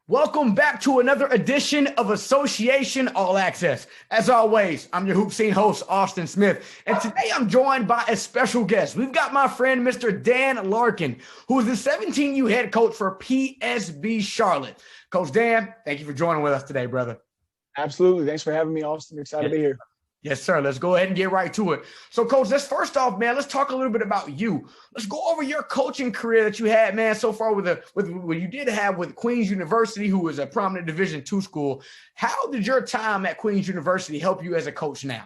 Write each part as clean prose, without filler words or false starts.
Welcome back to another edition of Association All Access. As always, I'm your Hoop Scene host, Austin Smith, and today I'm joined by a special guest. We've got my friend, Mr. Dan Larkin, who is the 17U head coach for PSB Charlotte. Coach Dan, thank you for joining with us today, brother. Absolutely. Thanks for having me, Austin. Excited to be here. Yes, sir. Let's go ahead and get right to it. So, Coach, let's first off, man, let's talk a little bit about you. Let's go over your coaching career that you had, man, so far with what you did have with Queens University, who is a prominent Division II school. How did your time at Queens University help you as a coach now?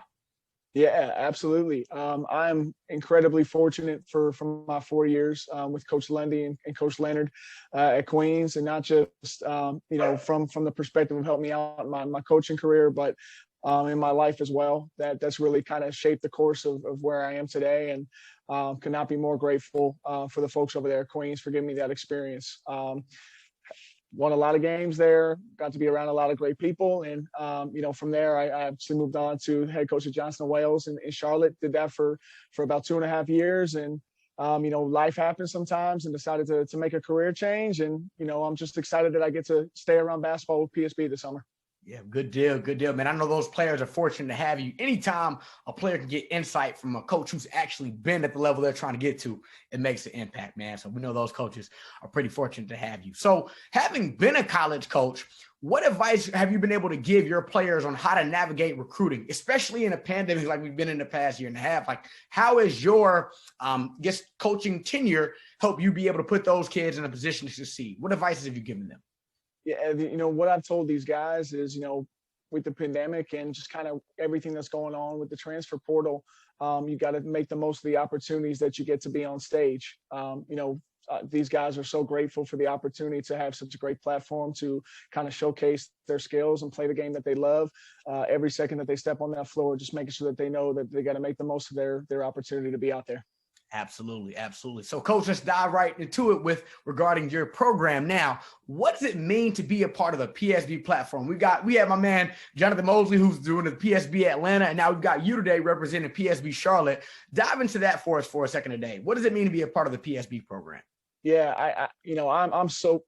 Yeah, absolutely. I'm incredibly fortunate for my 4 years with Coach Lundy and Coach Leonard at Queens, and not just from the perspective of helping me out in my coaching career, but in my life as well. That's really kind of shaped the course of where I am today, and could not be more grateful for the folks over there at Queens for giving me that experience. Won a lot of games there, got to be around a lot of great people. And, from there, I actually moved on to head coach at Johnson & Wales in Charlotte, did that for about 2.5 years. And, life happens sometimes, and decided to make a career change. And, I'm just excited that I get to stay around basketball with PSB this summer. Yeah, good deal, man. I know those players are fortunate to have you. Anytime a player can get insight from a coach who's actually been at the level they're trying to get to, it makes an impact, man. So we know those coaches are pretty fortunate to have you. So having been a college coach, what advice have you been able to give your players on how to navigate recruiting, especially in a pandemic like we've been in the past year and a half? Like, how is your coaching tenure help you be able to put those kids in a position to succeed? What advice have you given them? Yeah, what I've told these guys is, with the pandemic and just kind of everything that's going on with the transfer portal, you got to make the most of the opportunities that you get to be on stage. These guys are so grateful for the opportunity to have such a great platform to kind of showcase their skills and play the game that they love. Every second that they step on that floor, just making sure that they know that they got to make the most of their opportunity to be out there. Absolutely. So, Coach, let's dive right into it regarding your program now. What does it mean to be a part of the PSB platform? We have my man Jonathan Mosley, who's doing the PSB Atlanta, and now we've got you today representing PSB Charlotte. Dive into that for us for a second today. What does it mean to be a part of the PSB program? Yeah, I'm so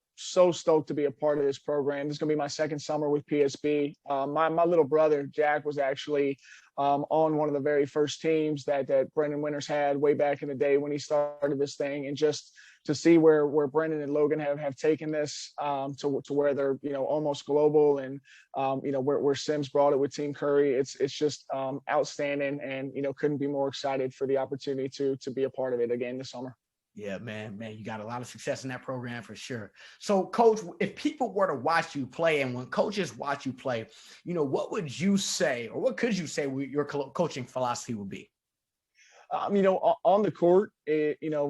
stoked to be a part of this program. This is going to be my second summer with PSB. My little brother, Jack, was actually on one of the very first teams that Brendan Winters had way back in the day when he started this thing. And just to see where Brendan and Logan have taken this to where they're, almost global, and, where Sims brought it with Team Curry, it's just outstanding, and, couldn't be more excited for the opportunity to be a part of it again this summer. Yeah, man, you got a lot of success in that program for sure. So, Coach, if people were to watch you play, and when coaches watch you play, what would you say, or what could you say your coaching philosophy would be? On the court,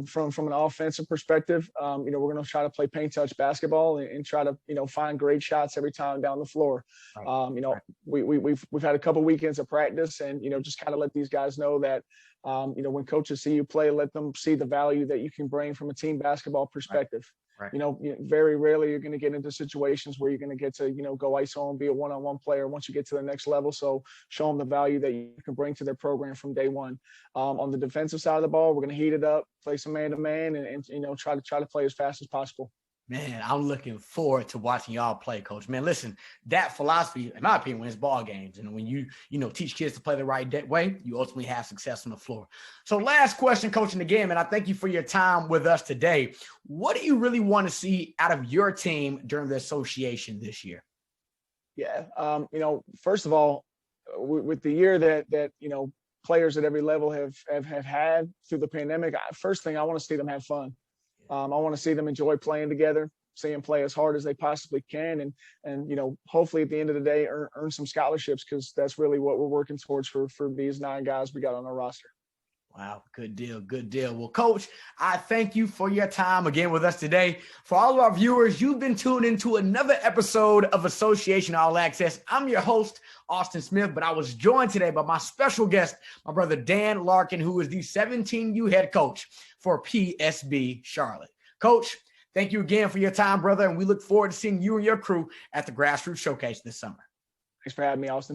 from an offensive perspective, we're going to try to play paint touch basketball and try to, find great shots every time down the floor. Right. We've had a couple of weekends of practice, and, just kind of let these guys know that, when coaches see you play, let them see the value that you can bring from a team basketball perspective. Right. Very rarely you're going to get into situations where you're going to get to, go ISO and be a one-on-one player once you get to the next level. So show them the value that you can bring to their program from day one. On the defensive side of the ball, we're going to heat it up, play some man-to-man, and try to play as fast as possible. Man, I'm looking forward to watching y'all play, Coach. Man, listen, that philosophy, in my opinion, wins ball games. And when you teach kids to play the right way, you ultimately have success on the floor. So last question, Coach, and again, man, I thank you for your time with us today. What do you really want to see out of your team during the association this year? Yeah, first of all, with the year that players at every level have had through the pandemic, first thing, I want to see them have fun. I want to see them enjoy playing together, see them play as hard as they possibly can, and hopefully at the end of the day earn some scholarships, because that's really what we're working towards for these 9 guys we got on our roster. Wow, good deal. Well, Coach, I thank you for your time again with us today. For all of our viewers, you've been tuned into another episode of Association All Access. I'm your host, Austin Smith, but I was joined today by my special guest, my brother Dan Larkin, who is the 17U head coach for PSB Charlotte. Coach, thank you again for your time, brother, and we look forward to seeing you and your crew at the Grassroots Showcase this summer. Thanks for having me, Austin.